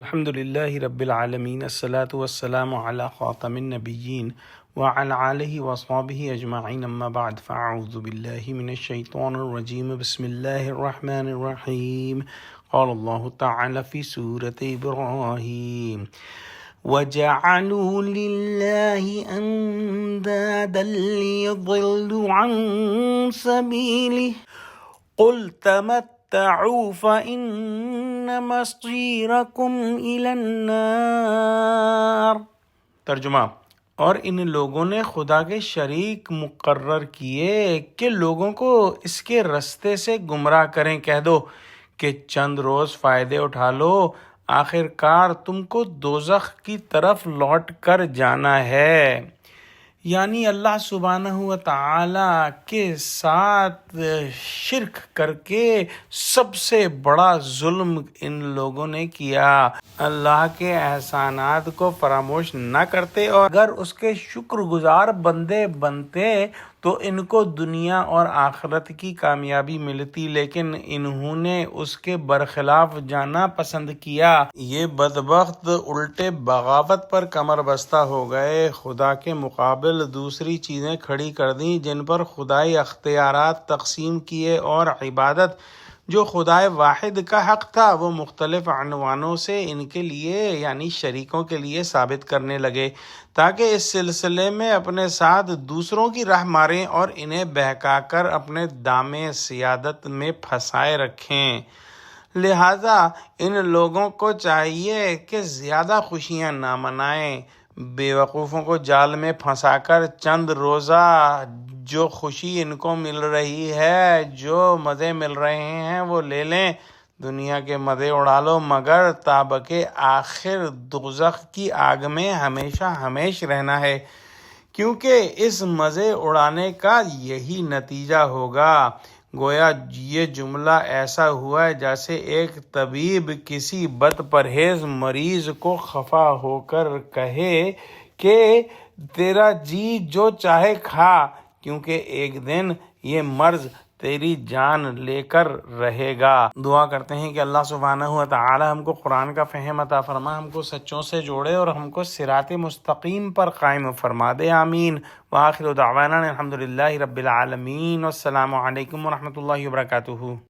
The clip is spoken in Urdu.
الحمد لله رب العالمين الصلاة والسلام على خاتم النبيين وعلى آله وصحبه أجمعين أما بعد فأعوذ بالله من الشيطان الرجيم بسم الله الرحمن الرحيم قال الله تعالى في سورة إبراهيم وجعلوا لله أندادا ليضلوا عن سبيله قل تمتعوا فإن مصيركم إلى النار۔ ترجمہ: اور ان لوگوں نے خدا کے شریک مقرر کیے کہ لوگوں کو اس کے رستے سے گمراہ کریں۔ کہہ دو کہ چند روز فائدے اٹھا لو، آخر کار تم کو دوزخ کی طرف لوٹ کر جانا ہے۔ یعنی اللہ سبحانہ و تعالی کے ساتھ شرک کر کے سب سے بڑا ظلم ان لوگوں نے کیا۔ اللہ کے احسانات کو فراموش نہ کرتے اور اگر اس کے شکر گزار بندے بنتے تو ان کو دنیا اور آخرت کی کامیابی ملتی، لیکن انہوں نے اس کے برخلاف جانا پسند کیا۔ یہ بدبخت الٹے بغاوت پر کمر بستہ ہو گئے، خدا کے مقابل دوسری چیزیں کھڑی کر دیں جن پر خدائی اختیارات تقسیم کیے، اور عبادت جو خدائے واحد کا حق تھا وہ مختلف عنوانوں سے ان کے لیے یعنی شریکوں کے لیے ثابت کرنے لگے تاکہ اس سلسلے میں اپنے ساتھ دوسروں کی راہ ماریں اور انہیں بہکا کر اپنے دام سیادت میں پھنسائے رکھیں۔ لہٰذا ان لوگوں کو چاہیے کہ زیادہ خوشیاں نہ منائیں، بے وقوفوں کو جال میں پھنسا کر چند روزہ جو خوشی ان کو مل رہی ہے، جو مزے مل رہے ہیں وہ لے لیں، دنیا کے مزے اڑا لو، مگر تابکہ آخر دوزخ کی آگ میں ہمیشہ ہمیش رہنا ہے، کیونکہ اس مزے اڑانے کا یہی نتیجہ ہوگا۔ گویا یہ جملہ ایسا ہوا ہے جیسے ایک طبیب کسی بد پرہیز مریض کو خفا ہو کر کہے کہ تیرا جی جو چاہے کھا، کیونکہ ایک دن یہ مرض تیری جان لے کر رہے گا۔ دعا کرتے ہیں کہ اللہ سبحانہ و تعالی ہم کو قرآن کا فہم عطا فرما، ہم کو سچوں سے جوڑے اور ہم کو صراط مستقیم پر قائم فرما دے، آمین۔ وآخر دعوانا الحمد للہ رب العالمین، والسلام علیکم ورحمۃ اللہ وبرکاتہ۔